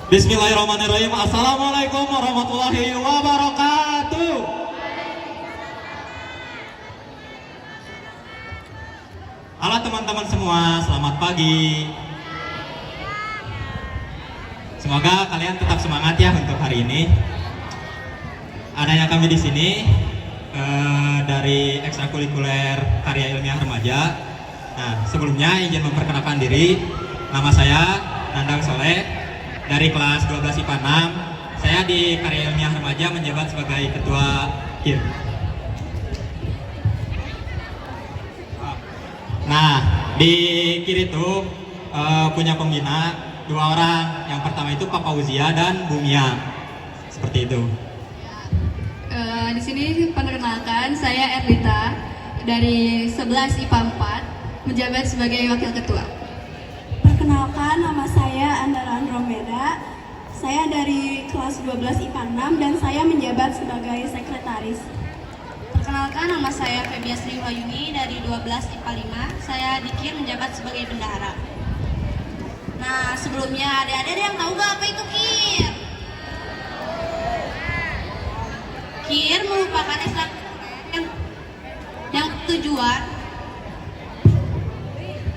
Bismillahirrahmanirrahim. Assalamualaikum warahmatullahi wabarakatuh. Halo teman-teman semua, selamat pagi. Semoga kalian tetap semangat ya untuk hari ini. Adanya kami di sini dari ekstrakurikuler karya ilmiah remaja. Nah, sebelumnya izin memperkenalkan diri. Nama saya Nandang Soleh dari kelas 12 IPA 6. Saya di karya ilmiah remaja menjabat sebagai ketua KIR. Nah, di KIR itu punya pembina 2 orang. Yang pertama itu Pak Fauzia dan Bumia. Seperti itu. Di sini perkenalkan, saya Erlita dari 11 IPA 4 menjabat sebagai wakil ketua. Perkenalkan, nama saya Andara Andromeda. Saya dari kelas 12 IPA 6 dan saya menjabat sebagai sekretaris. Perkenalkan, nama saya Febiasri Wayuni dari 12 IPA 5. Saya di KIR menjabat sebagai bendahara. Nah, sebelumnya adik-adik ada yang tahu gak apa itu KIR? KIR merupakan ekstrakurikuler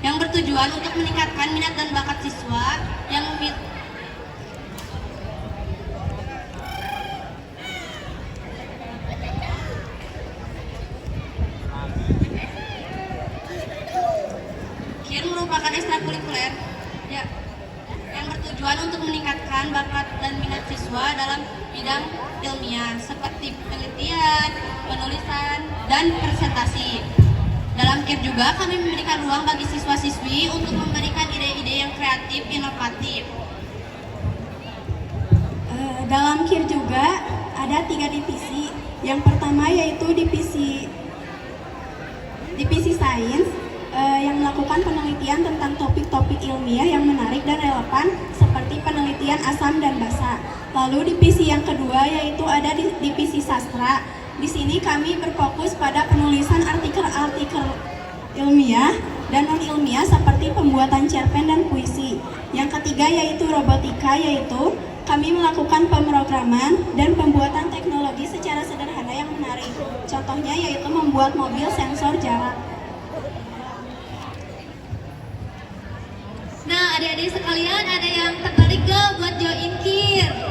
yang bertujuan untuk meningkatkan minat dan bakat siswa yang memiliki KIR merupakan ekstrakurikuler yang bertujuan untuk meningkatkan bakat dan minat siswa dalam bidang ilmiah seperti penelitian, penulisan, dan presentasi. Dalam KIR juga kami memberikan ruang bagi siswa-siswi untuk memberikan ide-ide yang kreatif, inovatif. Dalam KIR juga ada 3 divisi. Yang pertama yaitu divisi sains yang melakukan penelitian tentang topik-topik ilmiah yang menarik dan relevan seperti penelitian asam dan basa. Lalu divisi yang kedua yaitu ada divisi sastra. Di sini kami berfokus pada penulisan artikel-artikel ilmiah dan non-ilmiah seperti pembuatan cerpen dan puisi. Yang ketiga yaitu robotika, yaitu kami melakukan pemrograman dan pembuatan teknologi secara sederhana yang menarik. Contohnya yaitu membuat mobil sensor jarak. Nah, adik-adik sekalian, ada yang tertarik gak buat join KIR?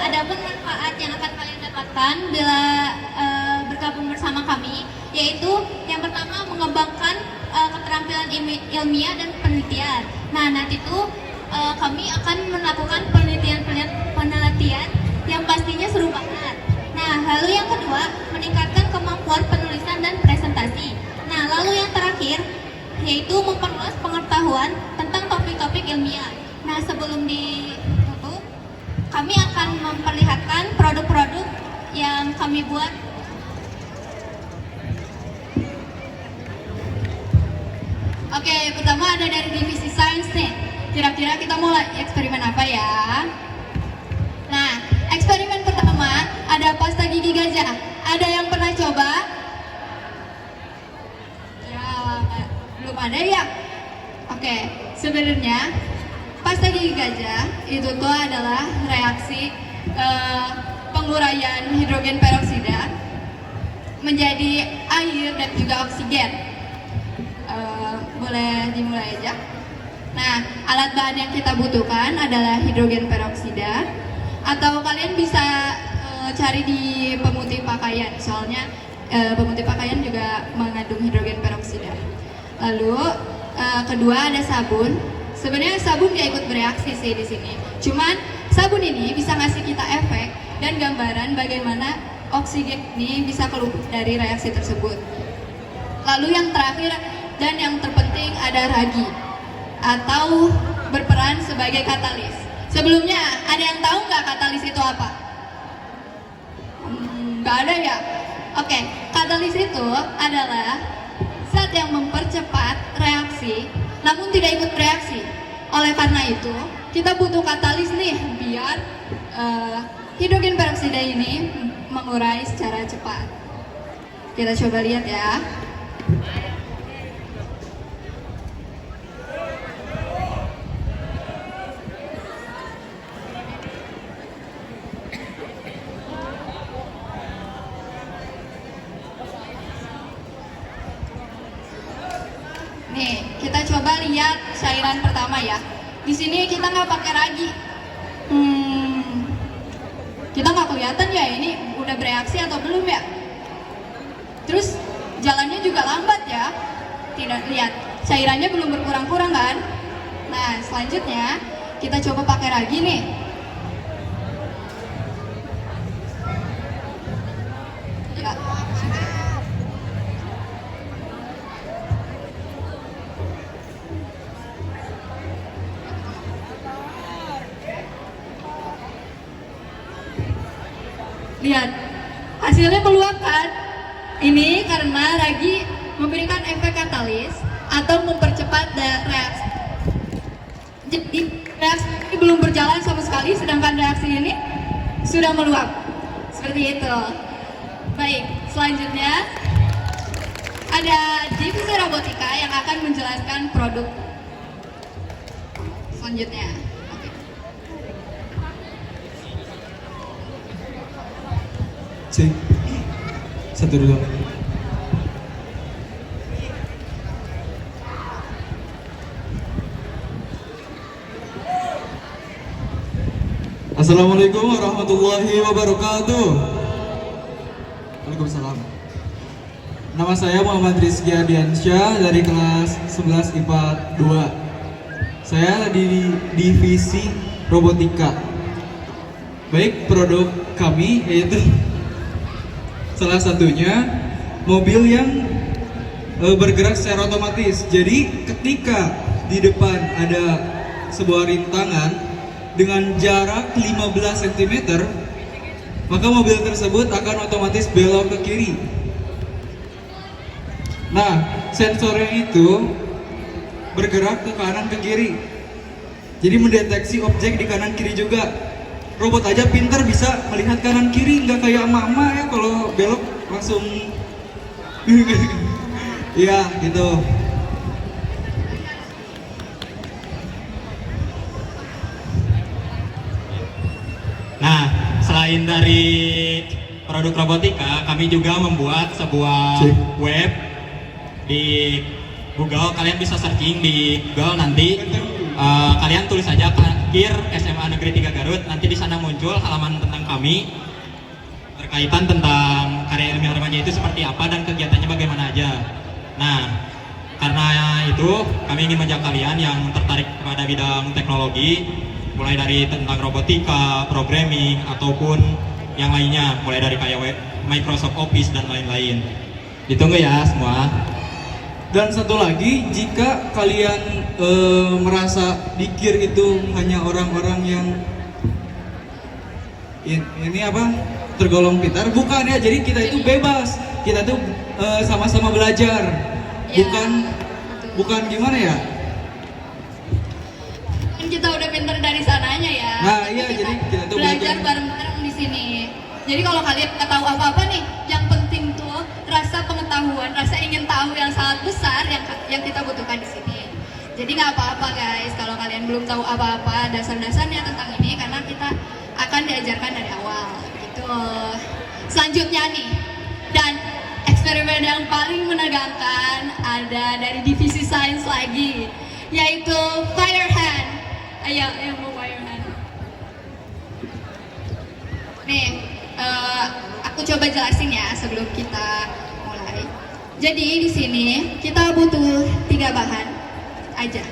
Adapun manfaat yang akan kalian dapatkan bila bergabung bersama kami, yaitu yang pertama mengembangkan keterampilan ilmiah dan penelitian. Nah, nanti tuh kami akan melakukan penelitian yang pastinya seru banget. Nah, lalu yang kedua, meningkatkan kemampuan penulisan dan presentasi. Nah, lalu yang terakhir, yaitu memperluas pengetahuan tentang topik-topik ilmiah. Nah, sebelum ditutup, kami akan memperlihatkan produk-produk yang kami buat. Oke, pertama ada dari divisi sains nih. Kira-kira kita mulai eksperimen apa ya? Nah, eksperimen pertama ada pasta gigi gajah. Ada yang pernah coba? Ya, belum ada ya? Oke, sebenarnya pasta gigi gajah itu tuh adalah reaksi penguraian hidrogen peroksida menjadi air dan juga oksigen. Boleh dimulai aja. Nah, alat bahan yang kita butuhkan adalah hidrogen peroksida, atau kalian bisa cari di pemutih pakaian, soalnya pemutih pakaian juga mengandung hidrogen peroksida. Lalu kedua ada sabun. Sebenarnya sabun gak ikut bereaksi sih di sini. Cuman sabun ini bisa ngasih kita efek dan gambaran bagaimana oksigen ini bisa keluar dari reaksi tersebut. Lalu yang terakhir dan yang terpenting ada ragi atau berperan sebagai katalis. Sebelumnya ada yang tahu nggak katalis itu apa? Nggak ada ya? Oke, katalis itu adalah zat yang mempercepat reaksi namun tidak ikut bereaksi. Oleh karena itu, kita butuh katalis nih biar hidrogen peroksida ini mengurai secara cepat. Kita coba lihat ya. Nih, kita coba lihat cairan pertama ya. Di sini kita nggak pakai ragi. Kita nggak kelihatan ya ini udah bereaksi atau belum ya. Terus jalannya juga lambat ya. Tidak lihat, cairannya belum berkurang-kurang kan? Nah, selanjutnya kita coba pakai ragi nih. Ya. Lihat, hasilnya meluap kan? Ini karena ragi memberikan efek katalis atau mempercepat reaksi. Jadi reaksi ini belum berjalan sama sekali, sedangkan reaksi ini sudah meluap. Seperti itu. Baik, selanjutnya ada divisi robotika yang akan menjelaskan produk selanjutnya. Oke. Cek. 1, 2. Assalamualaikum warahmatullahi wabarakatuh. Waalaikumsalam. Nama saya Muhammad Rizky Ardiansyah dari kelas 11 IPA 2. Saya di divisi robotika. Baik, produk kami yaitu salah satunya mobil yang bergerak secara otomatis. Jadi ketika di depan ada sebuah rintangan dengan jarak 15 cm, maka mobil tersebut akan otomatis belok ke kiri. Nah, sensornya itu bergerak ke kanan ke kiri. Jadi mendeteksi objek di kanan kiri juga. Robot aja pintar bisa melihat kanan kiri, nggak kayak mama ya kalau belok langsung iya gitu. Nah, selain dari produk robotika, kami juga membuat sebuah web di Google. Kalian bisa searching di Google nanti. Kalian tulis saja KIR SMA Negeri 3 Garut. Nanti di sana muncul halaman tentang kami, berkaitan tentang karya ilmiah remaja itu seperti apa dan kegiatannya bagaimana aja. Nah, karena itu kami ingin mengajak kalian yang tertarik kepada bidang teknologi, mulai dari tentang robotika, programming, ataupun yang lainnya, mulai dari kayak Microsoft Office dan lain-lain. Ditunggu ya semua. Dan satu lagi, jika kalian merasa di KIR itu hanya orang-orang yang ini apa tergolong pintar, bukan ya. Jadi kita itu bebas, kita tuh sama-sama belajar, Ya, bukan gimana ya? Kan kita udah pinter dari sananya ya. Nah, iya, jadi kita tuh belajar belajar. bareng-bareng di sini. Jadi kalau kalian nggak tahu apa-apa nih, yang penting tuh rasa pengetahuan, rasa ingin tahu yang sangat besar yang kita butuhkan di sini. Jadi nggak apa-apa guys, kalau kalian belum tahu apa-apa dasar-dasarnya tentang ini, karena kita akan diajarkan dari awal gitu. Selanjutnya nih, dan eksperimen yang paling menegangkan ada dari divisi sains lagi, yaitu fire hand. Ayo, yang mau fire hand. Nih, aku coba jelasin ya sebelum kita mulai. Jadi di sini kita butuh 3 bahan aja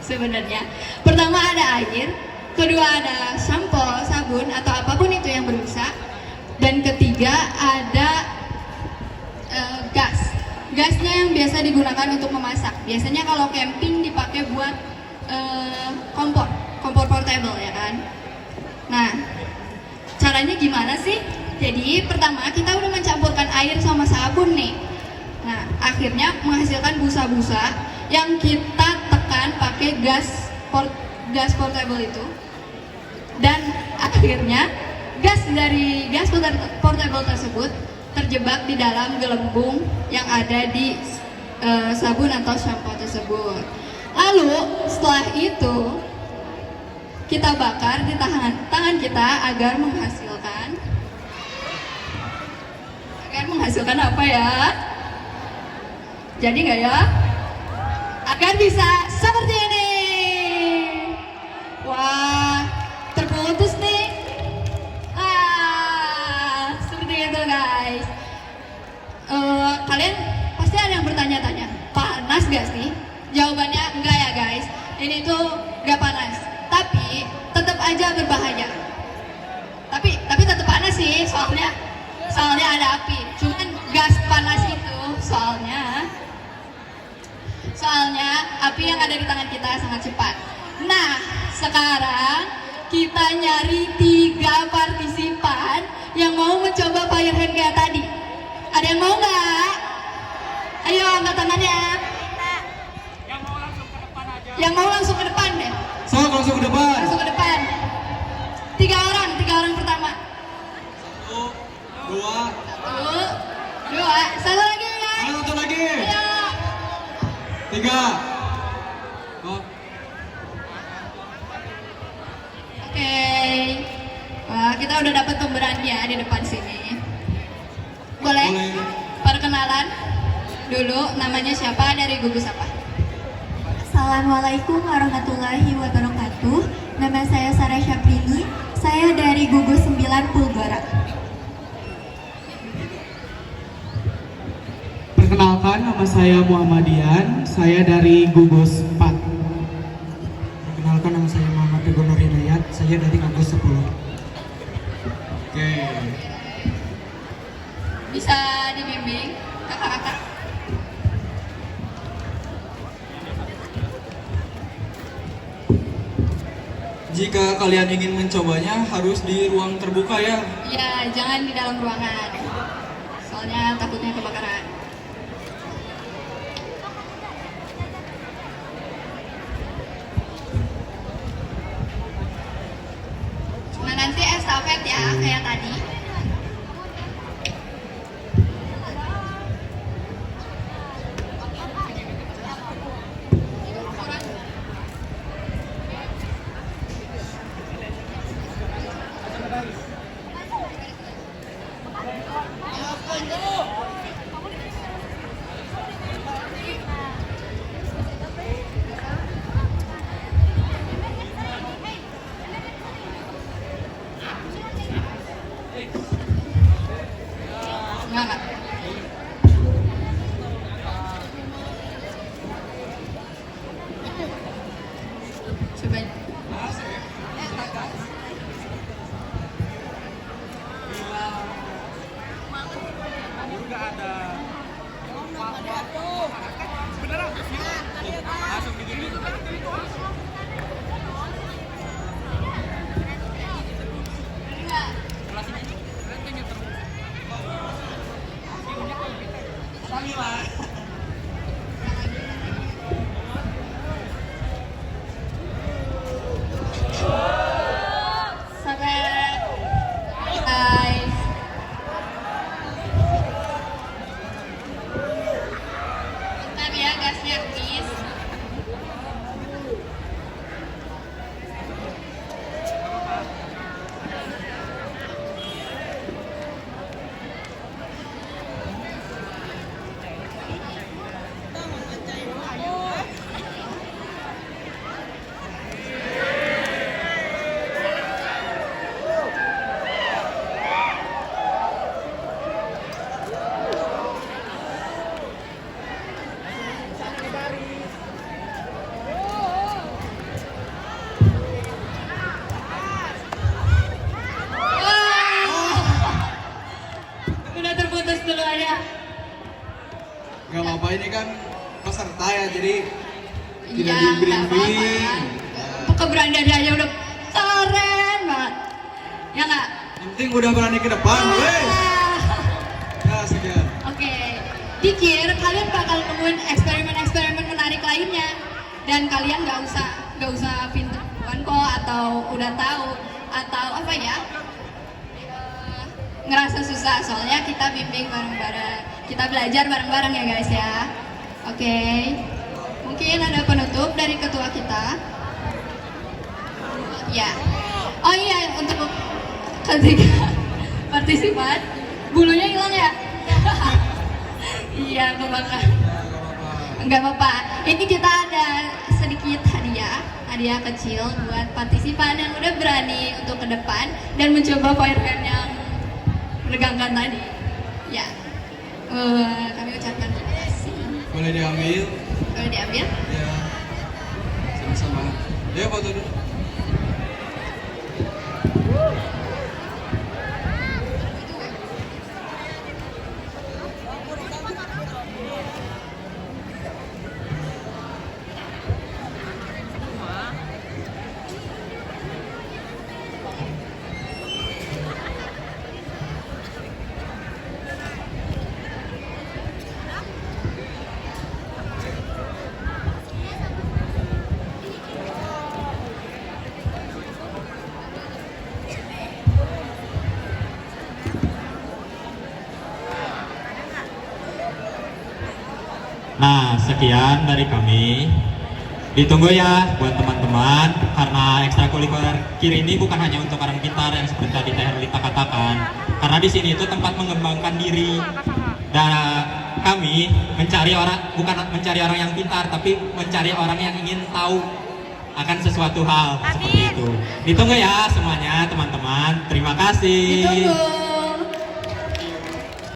sebenarnya. Pertama ada air, kedua ada sampo, sabun atau apapun itu yang berbusa, dan ketiga ada gas. Gasnya yang biasa digunakan untuk memasak. Biasanya kalau camping dipakai buat kompor portable ya kan. Nah, caranya gimana sih? Jadi pertama kita udah mencampurkan air sama sabun nih. Nah, akhirnya menghasilkan busa-busa yang kita tekan pakai gas portable itu. Dan akhirnya gas dari gas portable tersebut terjebak di dalam gelembung yang ada di sabun atau shampoo tersebut. Lalu setelah itu kita bakar di tangan kita agar menghasilkan apa ya? Jadi nggak ya? agar bisa seperti ini. Wah, terputus nih. Seperti itu guys. Kalian pasti ada yang bertanya-tanya, panas gak sih? Jawabannya enggak ya guys. Ini tuh gak panas, tapi tetap aja berbahaya. Tapi tetap panas sih, soalnya ada api. Cuman gas panas itu soalnya api yang ada di tangan kita sangat cepat. Nah, sekarang kita nyari 3 partisipan yang mau mencoba fire hand kayak tadi. Ada yang mau nggak? Ayo angkat tangannya. Yang mau langsung ke depan deh. So, langsung ke depan. Langsung ke depan. 3 orang pertama. 1, 2. 1, 2, satu lagi guys. Satu lagi. Ayo. 3. Oh. Oke. Wah, kita udah dapat pemberani ya di depan sini. Boleh? Perkenalan dulu, namanya siapa, dari gugus apa? Assalamualaikum warahmatullahi wabarakatuh. Nama saya Sarah Syafrini. Saya dari gugus 9 Pulgora. Perkenalkan, nama saya Muhammadian, saya dari gugus 4. Perkenalkan, nama saya Muhammad Teguh Nur Hidayat, saya dari gugus 10. Oke. Bisa dibimbing kakak-kakak? Jika kalian ingin mencobanya harus di ruang terbuka ya. Ya, jangan di dalam ruangan. Soalnya takutnya kebakaran. Nah, nanti estafet ya, kayak tadi. Enggak. Coba. Sampai guys. Bentar ya gasnya habis. Udah terputus dulu aja. Gak apa-apa, ini kan peserta ya, jadi tidak Iya, di nggak briefing. apa-apa. Keberanian aja udah keren banget. Ya nggak? Yang penting udah berani ke depan, weh. Ya, sekian. Oke, pikir kalian bakal nemuin eksperimen-eksperimen menarik lainnya, dan kalian nggak usah pintar kok atau udah tahu atau apa ya, ngerasa susah, soalnya kita bimbing bareng-bareng, kita belajar bareng-bareng ya guys ya. Oke, mungkin ada penutup dari ketua kita. Ya, oh iya, untuk ketiga partisipan, bulunya hilang ya? Iya, kebakar. Nggak apa-apa. Ini kita ada sedikit hadiah kecil buat partisipan yang udah berani untuk ke depan dan mencoba firehand yang menegangkan tadi. Ya, kami ucapkan terima kasih. Boleh diambil? Boleh diambil? Ya, sama-sama. Ya, foto dulu. Nah, sekian dari kami. Ditunggu ya buat teman-teman, karena ekstrakurikuler KIR ini bukan hanya untuk orang pintar yang seperti tadi Teh Herlita katakan. Karena di sini itu tempat mengembangkan diri. Dan kami mencari orang, bukan mencari orang yang pintar, tapi mencari orang yang ingin tahu akan sesuatu hal seperti itu. Ditunggu ya semuanya teman-teman. Terima kasih. Ditunggu.